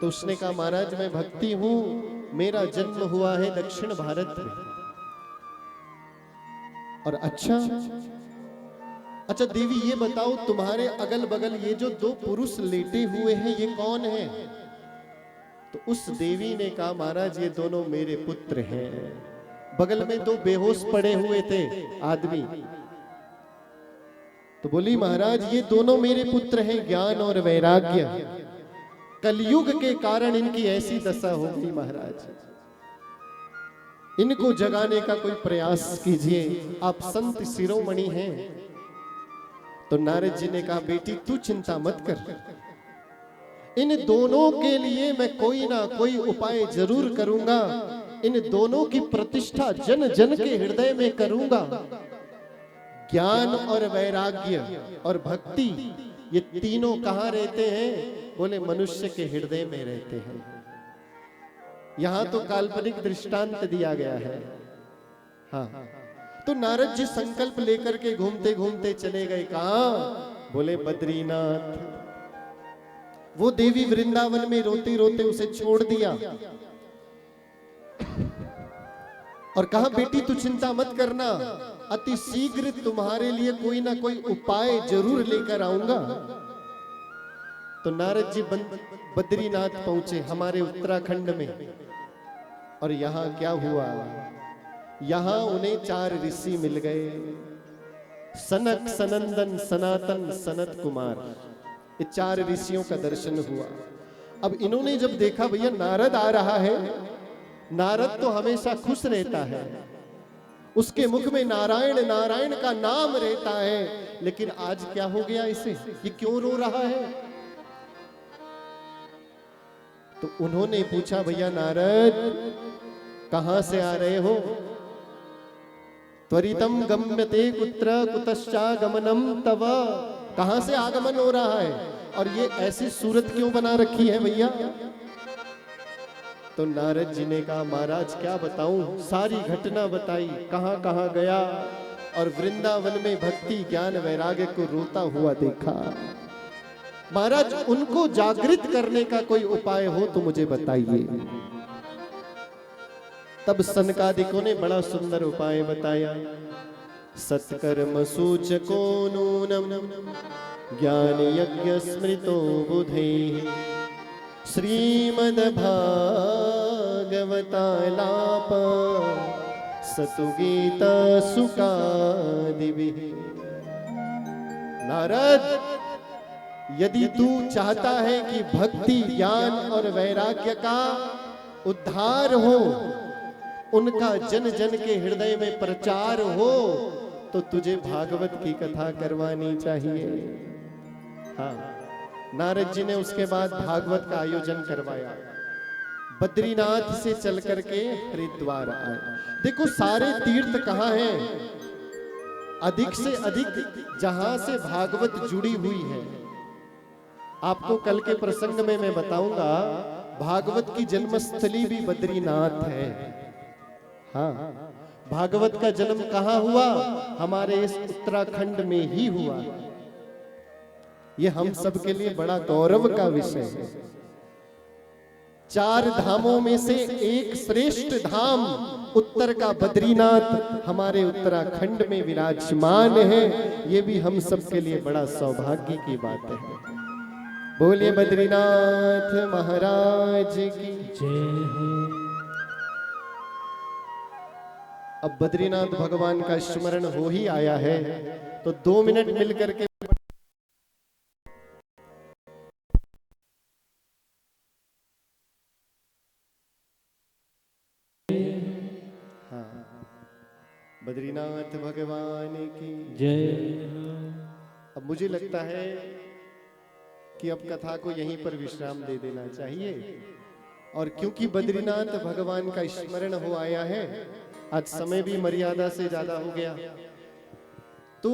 तो उसने कहा महाराज मैं भक्ति हूं, मेरा जन्म हुआ है दक्षिण भारत में। और अच्छा देवी ये बताओ तुम्हारे अगल बगल ये जो दो पुरुष लेटे हुए हैं ये कौन है? तो उस देवी ने कहा महाराज ये दोनों मेरे पुत्र हैं। बगल में दो बेहोश पड़े हुए थे आदमी, तो बोली महाराज ये दोनों मेरे पुत्र हैं, ज्ञान और वैराग्य। कलयुग के कारण इनकी ऐसी दशा हो गई महाराज, इनको जगाने का कोई प्रयास कीजिए, आप संत शिरोमणि हैं। तो नारद जी ने कहा बेटी तू चिंता मत कर, इन दोनों के लिए मैं कोई ना कोई उपाय जरूर करूंगा, इन दोनों की प्रतिष्ठा जन जन के हृदय में करूंगा। ज्ञान और वैराग्य और भक्ति ये तीनों कहां रहते हैं? बोले मनुष्य के हृदय में रहते हैं। यहां तो काल्पनिक दृष्टांत दिया गया है। हाँ, तो नारद जी संकल्प लेकर के घूमते घूमते चले गए। कहां? बोले बद्रीनाथ। वो देवी वृंदावन में रोते रोते उसे छोड़ दिया और कहा बेटी तू चिंता मत करना, अति शीघ्र तुम्हारे लिए कोई ना कोई उपाय जरूर लेकर आऊंगा। तो नारद जी बद्रीनाथ पहुंचे हमारे उत्तराखंड में। और यहां क्या हुआ? यहां उन्हें 4 ऋषि मिल गए, सनक सनंदन सनातन सनत कुमार। ये 4 ऋषियों का दर्शन हुआ। अब इन्होंने जब देखा भैया नारद आ रहा है, नारद तो हमेशा खुश रहता है, उसके मुख में नारायण नारायण का नाम रहता है, लेकिन आज क्या हो गया इसे? ये क्यों रो रहा है? तो उन्होंने पूछा भैया नारद कहां से आ रहे हो? त्वरितम गम्यते कुत्र कुतश्चागमनम तव। कहां से आगमन हो रहा है और ये ऐसी सूरत क्यों बना रखी है भैया? तो नारद जी ने कहा महाराज क्या बताऊं, सारी घटना बताई, कहां कहां गया और वृंदावन में भक्ति ज्ञान वैराग्य को रोता हुआ देखा। महाराज उनको जागृत करने का कोई उपाय हो तो मुझे बताइए। तब सनकादिकों ने बड़ा सुंदर उपाय बताया। सत्कर्म सूचको नूनम ज्ञान यज्ञ स्मृतो बुधे श्रीमद् भागवतालाप सतुगीता सुकादिभिः। नारद यदि तू चाहता है कि भक्ति ज्ञान और वैराग्य का उद्धार हो, उनका जन जन के हृदय में प्रचार हो, तो तुझे भागवत की कथा करवानी चाहिए। हाँ, नारद जी ने उसके बाद भागवत का आयोजन करवाया। बद्रीनाथ से चल करके हरिद्वार आए। देखो सारे तीर्थ कहाँ हैं? अधिक से अधिक जहां से भागवत जुड़ी हुई है। आपको कल के प्रसंग में मैं बताऊंगा, भागवत की जन्मस्थली भी बद्रीनाथ है। हाँ, भागवत का जन्म कहाँ हुआ? हमारे इस उत्तराखंड में ही हुआ। ये हम सब के लिए बड़ा गौरव का विषय है। 4 धामों में से एक श्रेष्ठ धाम उत्तर का बद्रीनाथ हमारे उत्तराखंड में विराजमान है। ये भी हम सब के लिए बड़ा सौभाग्य की बात है। बोलिए बद्रीनाथ महाराज की जय हो। अब बद्रीनाथ भगवान का स्मरण हो ही आया है, तो 2 मिनट मिलकर के बद्रीनाथ भगवान की जय हो। अब मुझे लगता है कि अब कथा को यहीं पर विश्राम दे देना चाहिए। और क्योंकि बद्रीनाथ भगवान का स्मरण हो आया है, आज समय भी मर्यादा से ज्यादा हो गया, तो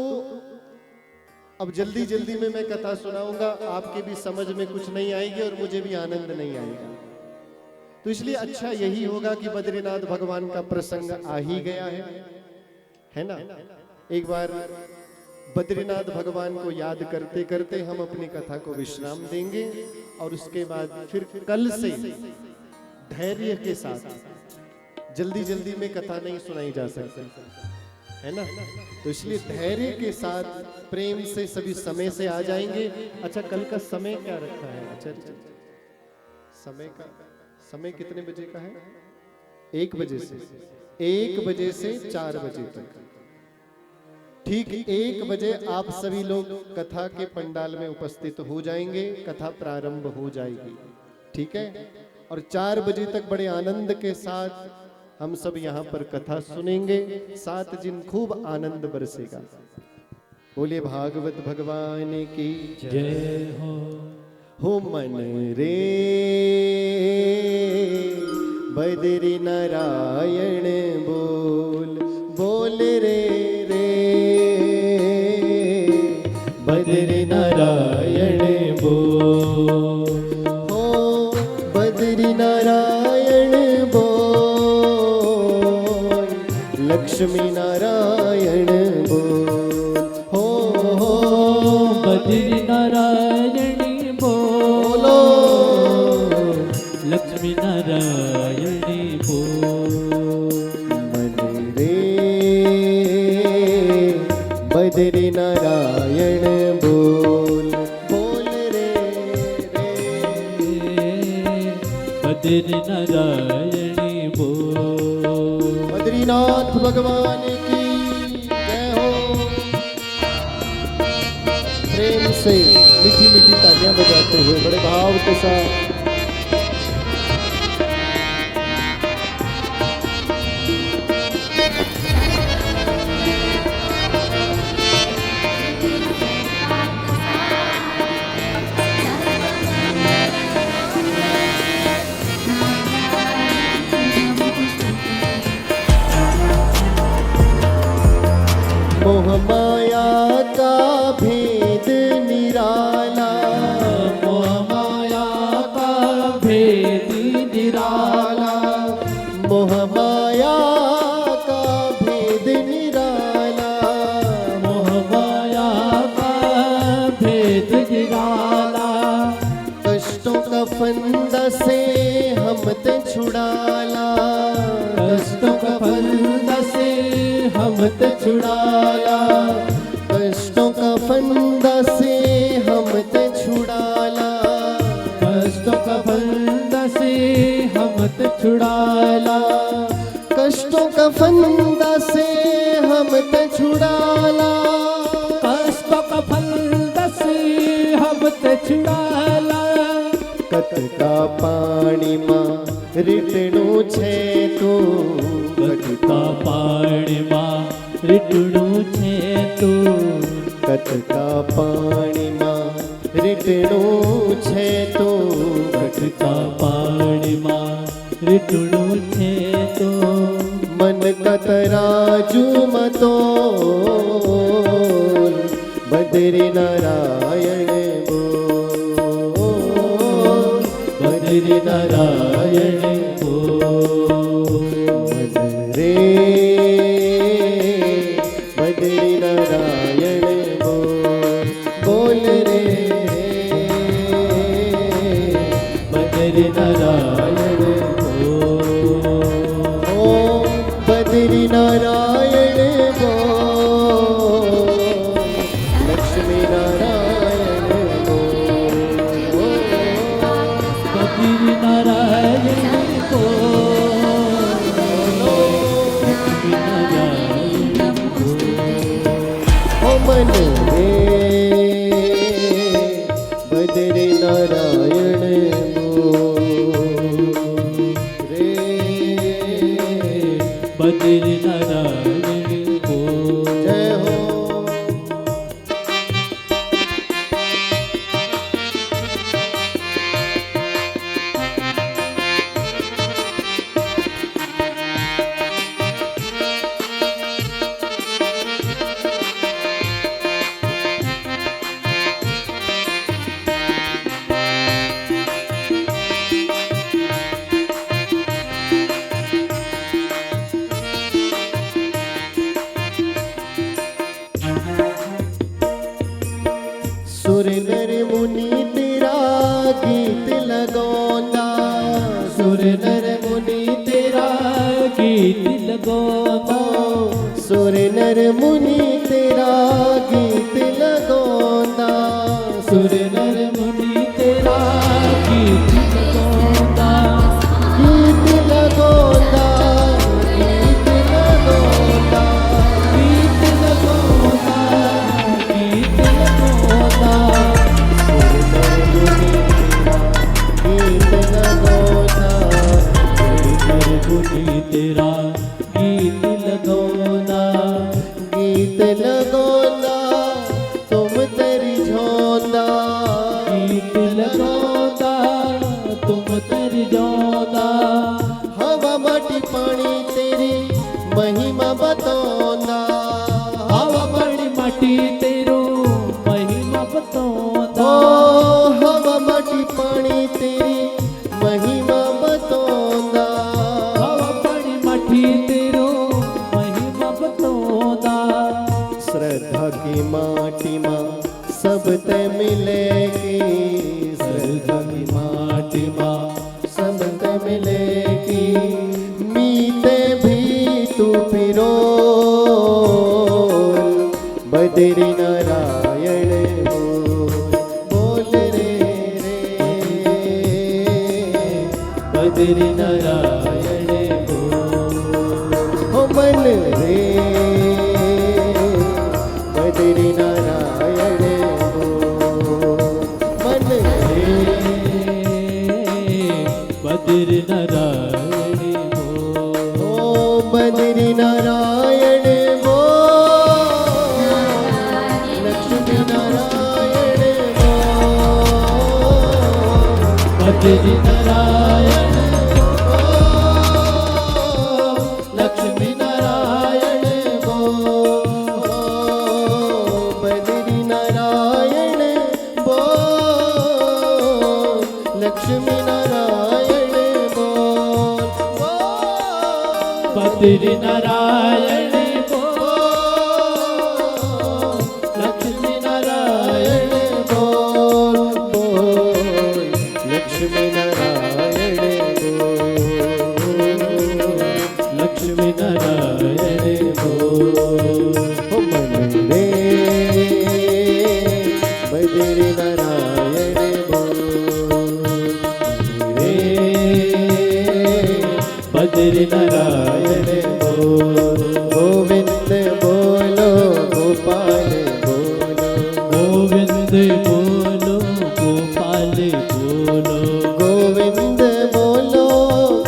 अब जल्दी जल्दी में मैं कथा सुनाऊंगा। आपके भी समझ में कुछ नहीं आएगी और मुझे भी आनंद नहीं आएगा। तो इसलिए अच्छा यही होगा कि बद्रीनाथ भगवान का प्रसंग आ ही गया है ना। एक बार बद्रीनाथ भगवान को याद करते करते हम अपनी कथा को विश्राम देंगे और उसके बाद फिर कल से धैर्य के साथ, जल्दी जल्दी में कथा नहीं सुनाई जा सकती है ना, तो इसलिए धैर्य के साथ प्रेम से सभी समय से आ जाएंगे। अच्छा, कल का समय क्या रखा है आचार्य? समय कितने बजे का है? 1 बजे से 4 बजे तक। ठीक 1 बजे आप सभी लोग कथा के पंडाल में उपस्थित हो जाएंगे, कथा प्रारंभ हो जाएगी, ठीक है। और 4 बजे तक बड़े आनंद के साथ हम सब यहाँ पर कथा सुनेंगे, 7 दिन खूब आनंद बरसेगा। बोले भागवत भगवान की जय हो। मन रे बद्री नारायण बोल, बोल रे बद्री नारायण बोल, हो बद्री नारायण बोल, लक्ष्मी नारायण बोल, हो बद्री नारायण बोलो, लक्ष्मी नारायण बोल। मन रे बद्री नारायण बोल, बोल रे बद्री नारायण बोल। बद्रीनाथ भगवान की जय हो। प्रेम से मीठी मीठी तालियां बजाते हुए बड़े भाव के साथ मोह माया का भेद निराला, मोह माया का भेद निराला, मोह माया का भेद निराला, मोह माया का भेद निराला। कष्टों का फंदा से हम ते छुड़ाला, कष्टों का फंदा से हम ते छुड़ाला, कष्टों का फंदा से हम ते छुड़ाला, कष्टों का फंदा से हम ते छुड़ाला, कष्टों का फंदा से हम ते छुड़ाला, कष्टों का फंदा से हम ते छुड़ाला। कत का पाणी मां રીટણું છે તું, કટકા પાણીમાં રીટણું છે તું, કટકા પાણીમાં રીટણું છે તું, કટકા પાણીમાં રીટણું છે તો, मन का तराजू मतोल, बद्री नारायण बोल, બદ્રી નારાયણ मन रे बद्री नारायण बोल, बोल रे બદ્રી નારાયણ ओम बद्री नारायण बोल, लक्ष्मी नारायण बोल, બદ્રી નારાયણ ओ मन रे बद्री नारायण बोल रे, બદ્રી નારાયણ जय हो। गीत लगोंदा सुर नर मुनि तेरा गीत लगोंदा सुर नर मुनि तेरा गीत लगोंदा सुर नर मुनि तेरा गीत लगोंदा गीत लगोंदा गीत लगोंदा गीत लगोंदा गीत लगोंदा गीत लगोंदा नर मुनि तेरा गीत लगोंदा गीत लगोंदा तुम तेरी झोंदा गीत लगोंदा तुम तर जोंदा हवा माटी पानी तेरी महिमा बतौंदा हवा बड़ी माटी तेरो महिमा बतौंदा ओ हवा माटी पानी तेरी महिमा बतौंदा हवा बड़ी माटी तेरो महिमा बतौंदा श्रद्धा की माटी माँ सब ते मिलेगी श्रद्धा की माटी माँ सब ते मिलेगी मीते भी तू पिरो बद्री नारायण बोल रे रे बद्री नारायण हो मन रे बद्री नारायण मन रे बद्री नारायण ओ बद्री नारायण बो लक्ष्मी नारायण बो बद्री नारायण लक्ष्मी नारायण बो बद्री नारायण बो लक्ष्मी नारायण बो बद्री नारायण बोल लक्ष्मी नारायण बोल बोल लक्ष्मी नारायण बोल लक्ष्मी नारायण बोल हो मन रे बद्री नारायण बोल रे बद्री नारायण बोल गोविंद बोलो गोपाल बोलो गोविंद बोलो गोपाल बोलो गोविंद बोलो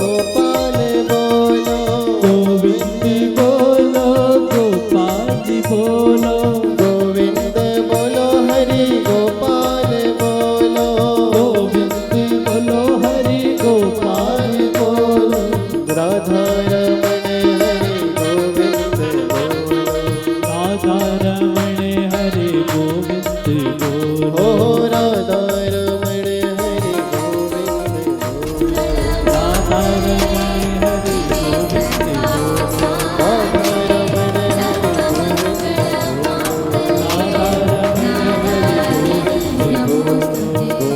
गोपाल बोलो गोविंद बोलो गोपाल बोलो गोविंद बोलो हरि गोपाल बोलो गोविंद बोलो हरि गोपाल बोलो राधा रमण हरि गोविंद बोलो राधा रमण हरि गोविंद बोलो ओ राधा रमण हरि गोविंद बोलो राधा रमण हरि गोविंद बोलो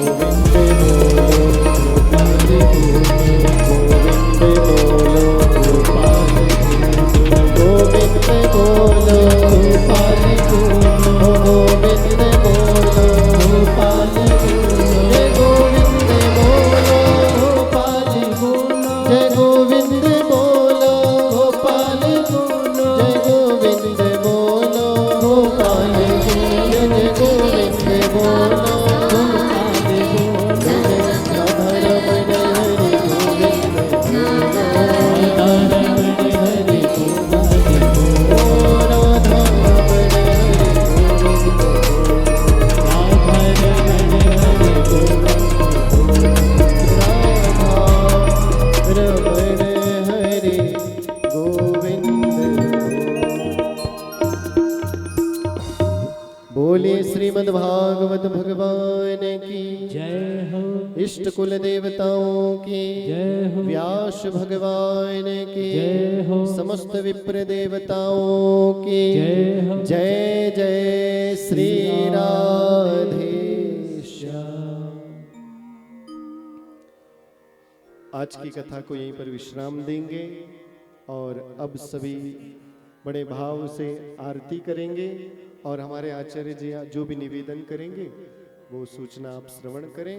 राधा रमण हरि बोलिए श्रीमद् भागवत भगवान की जय हो इष्ट कुल देवताओं की जय हो व्यास भगवान की जय हो समस्त विप्र देवताओं की जय हो जय जय श्री राधे श्याम। आज की कथा को यहीं पर विश्राम देंगे और अब सभी बड़े भाव से आरती करेंगे और हमारे आचार्य जी जो भी निवेदन करेंगे वो सूचना आप श्रवण करें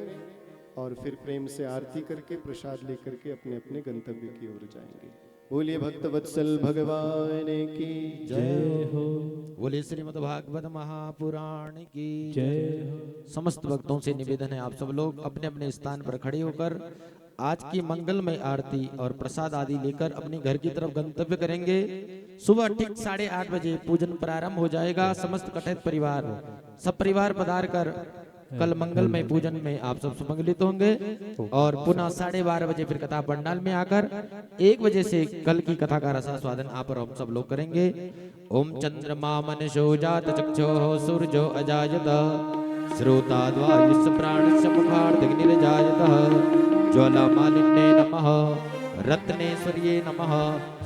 और फिर प्रेम से आरती करके प्रसाद लेकर के अपने अपने गंतव्य की ओर जाएंगे। बोलिए भक्त वत्सल भगवान की जय हो। बोले श्रीमद् भागवत महापुराण की जय हो। समस्त भक्तों से निवेदन है आप सब लोग अपने अपने स्थान पर खड़े होकर आज की मंगलमय आरती और प्रसाद आदि लेकर अपने घर की तरफ गंतव्य करेंगे। सुबह ठीक 8:30 बजे पूजन प्रारंभ हो जाएगा। समस्त कथित परिवार सब परिवार पधार कर कल मंगलमय पूजन में आप सब सुमंगलित होंगे और पुनः 12:30 बजे फिर कथा पंडाल में आकर 1 बजे से कल की कथा का रसास्वादन आप और हम सब लोग करेंगे। ओम चंद्रमा मनसो जात चक्षो सूर्यो अजायत श्रोताद्वायुष प्राणस्य मुखार्दग्निर्जायत ज्वाला मालिन्ये नमः रत्नेश्वर्ये नमः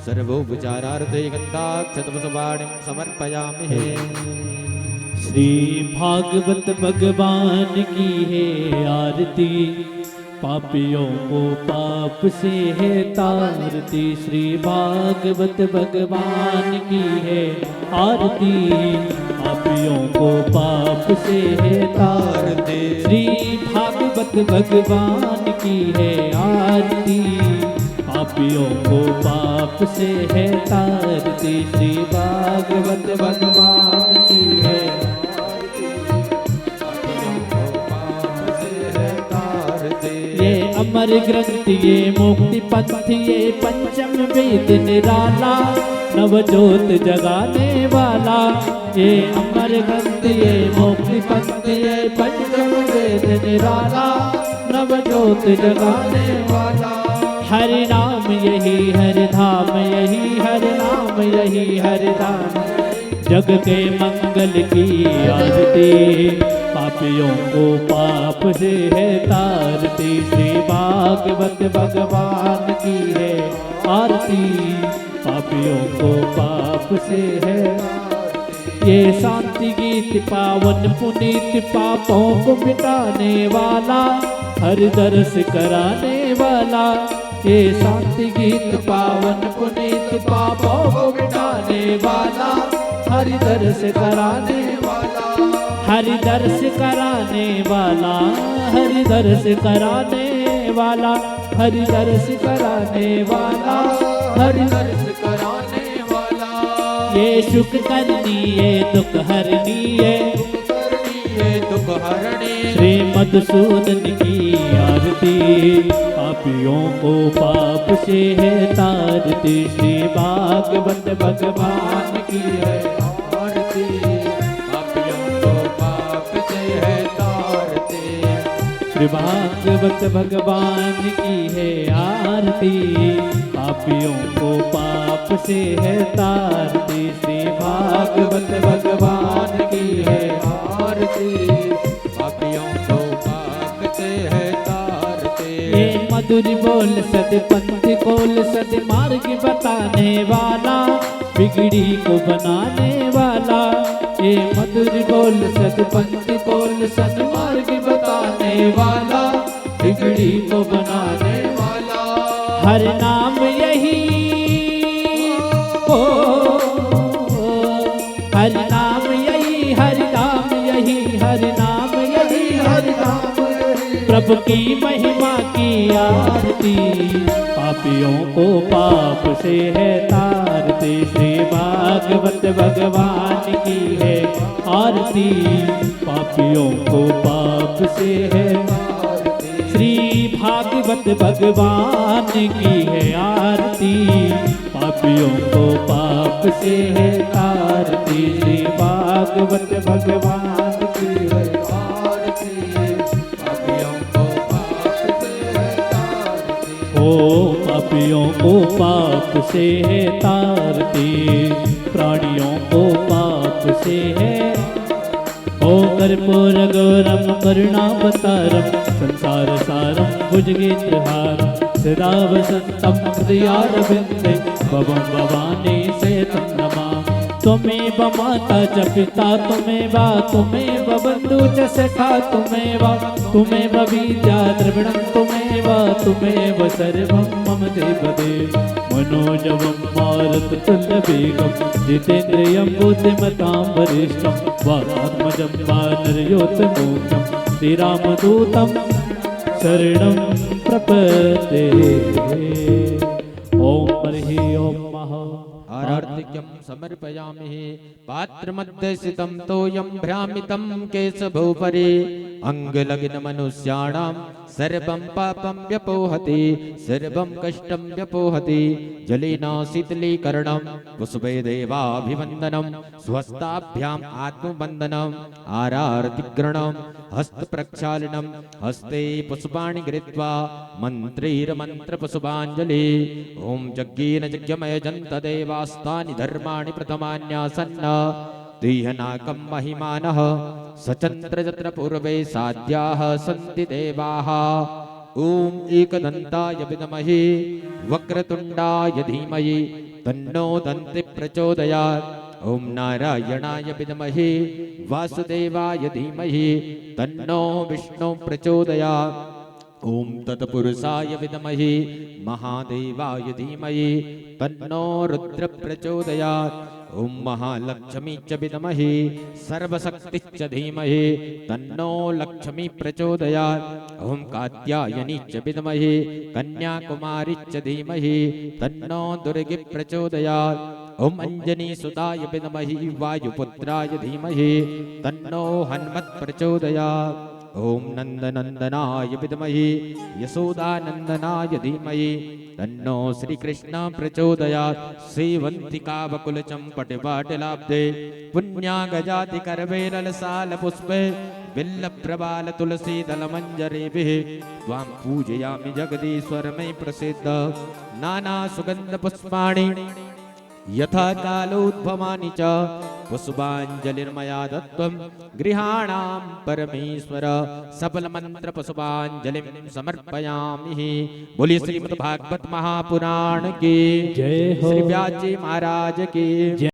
सर्वोपचारार्थे गन्धाक्षतपुष्पाणिं समर्पयामि। श्री भागवत भगवान की है आरती, पापियों को पाप से है तारती। श्री भागवत भगवान की है आरती, पापियों को पाप से है तारती। श्री भागवत भगवान की है आरती, पापियों को पाप से है तारती। श्री भागवत भगवान की है अमर ग्रंथ ये मुक्ति पंथ ये पंचम वेद निराला, नवजोत जगाने वाला। ये अमर ग्रंथ ये मुक्ति पंथ ये पंचम वेद निराला, नवजोत जगाने वाला। हरि नाम यही हरि धाम यही हरि नाम यही हरि धाम, जग के मंगल की आरती, पापियों को पाप से है तारती। श्री भागवत भगवान की है आरती, पापियों को पाप से है। ये शांति गीत पावन पुनीत, पापों को मिटाने वाला, हर दर्श कराने वाला। ये शांति गीत पावन पुनीत, पापों को मिटाने वाला, हरि दर्श कराने वाला। हरि दर्श कराने वाला, हरि दर्श कराने वाला, हरि दर्श कराने वाला, हरि दर्श कराने वाला। ये सुख करनी ये दुख हरनी ये दुख हरणी। श्री मधुसूदन की आरती, पापियों को पाप से है तारती। श्री भागवत भगवान की है आरती, पापियों को पाप से है तारती। श्री भागवत भगवान की है आरती, पापियों को पाप से है तारती। श्री भागवत भगवान की है आरती, पापियों को पाप से है तारती। ये मधुर बोल सद पंथ खोल सद मार्ग बताने वाला, बिगड़ी को बनाने वाला। ये मधुर बोल सद पंथ खोल सद मार्ग बताने वाला, बिगड़ी को बनाने वाला। हर नाम यही हर नाम यही हर नाम यही हर नाम यही हर नाम यही। प्रभु की महिमा की आरती, पापियों को पाप से है तारती। श्री भागवत भगवान की है आरती, पापियों को पाप से है तारती। श्री भागवत भगवान की है आरती, पापियों को पाप से है तारती। श्री भागवत भगवान की है आरती, पापियों को पाप से है तारती। ओ पापियों को पाप से है तारती, प्राणियों को पाप से है। ओ कर्पूर गौरम करुणावतारम, संसार सारम भुजगेन्द्रहारम, सदा वसंतम हृदयारविंदे, भवं भवानी सेतं नमामि। त्वमेव माता च पिता त्वमेव त्वमेव बन्धु च सखा त्वमेव त्वमेव विद्या द्रविणं त्वमेव त्वमेव सर्वं मम देवदेव मनोजवं मारुततुल्यवेगं जितेन्द्रियं बुद्धिमतां वरिष्ठं वातात्मजं वानरयोतमोक्षं श्रीरामदूतं शरणं प्रपद्ये। ओम हरि ओम महा आरार्तिक्यं समर्पयामि पात्रमध्ये स्थितं तोयं भ्रामितं केशभूपरि अङ्गलग्नमनुष्याणां सर्वं पापं व्यपोहति सर्वं कष्टं व्यपोहति जलेन शीतलीकरणं पुष्पे देवाभिवन्दनं स्वस्ताभ्याम् आत्मवन्दनम् आरार्तिग्रहणं हस्तप्रक्षालनं हस्ते पुष्पाणि गृहीत्वा मन्त्रैर्मन्त्रपुष्पाञ्जलि ॐ यज्ञेन यज्ञमयजन्त देवास्तानि धर्माणि प्रथमान्यासन्न तीहनाकं महिमानः सचन्द्र यत्र पूर्वे साध्याः सन्ति देवाः ॐ एकदन्ताय विद्महे वक्रतुण्डाय धीमहि तन्नो दन्ति प्रचोदयात् ॐ नारायणाय विद्महे वासुदेवाय धीमहि तन्नो विष्णु प्रचोदयात् ॐ तत्पुरुषाय विद्महे महादेवाय धीमहि तन्नो रुद्र प्रचोदयात् ॐ महालक्ष्मी च विद्महे सर्वशक्तिश्च धीमहि तन्नो लक्ष्मी प्रचोदयात् ॐ कात्यायनी च विद्महे कन्याकुमारी च धीमहि तन्नो दुर्गे प्रचोदयात् ॐ अञ्जनीसुताय विद्महे वायुपुत्राय धीमहि तन्नो हनुमत् प्रचोदयात् ॐ नन्दनन्दनाय विद्महे यशोदानन्दनाय धीमहि तन्नो श्रीकृष्ण प्रचोदयात् सेवन्तिकावकुलचम्पटिपाटिलाब्धे पुण्यागजाति करवेललसालपुष्पे बिल्लप्रबाल तुलसीदलमञ्जरीभिः त्वां पूजयामि जगदीश्वर मयि प्रसिद्ध नानासुगन्धपुष्पाणि यथा कालोद्भवानि च पुष्पाञ्जलिर्मया दत्तं गृहाणां परमेश्वर सफलमन्त्र पुष्पाञ्जलिं समर्पयामि। बोलिए श्रीमद् भागवत महापुराण की जय हो। श्री व्यास जी महाराज की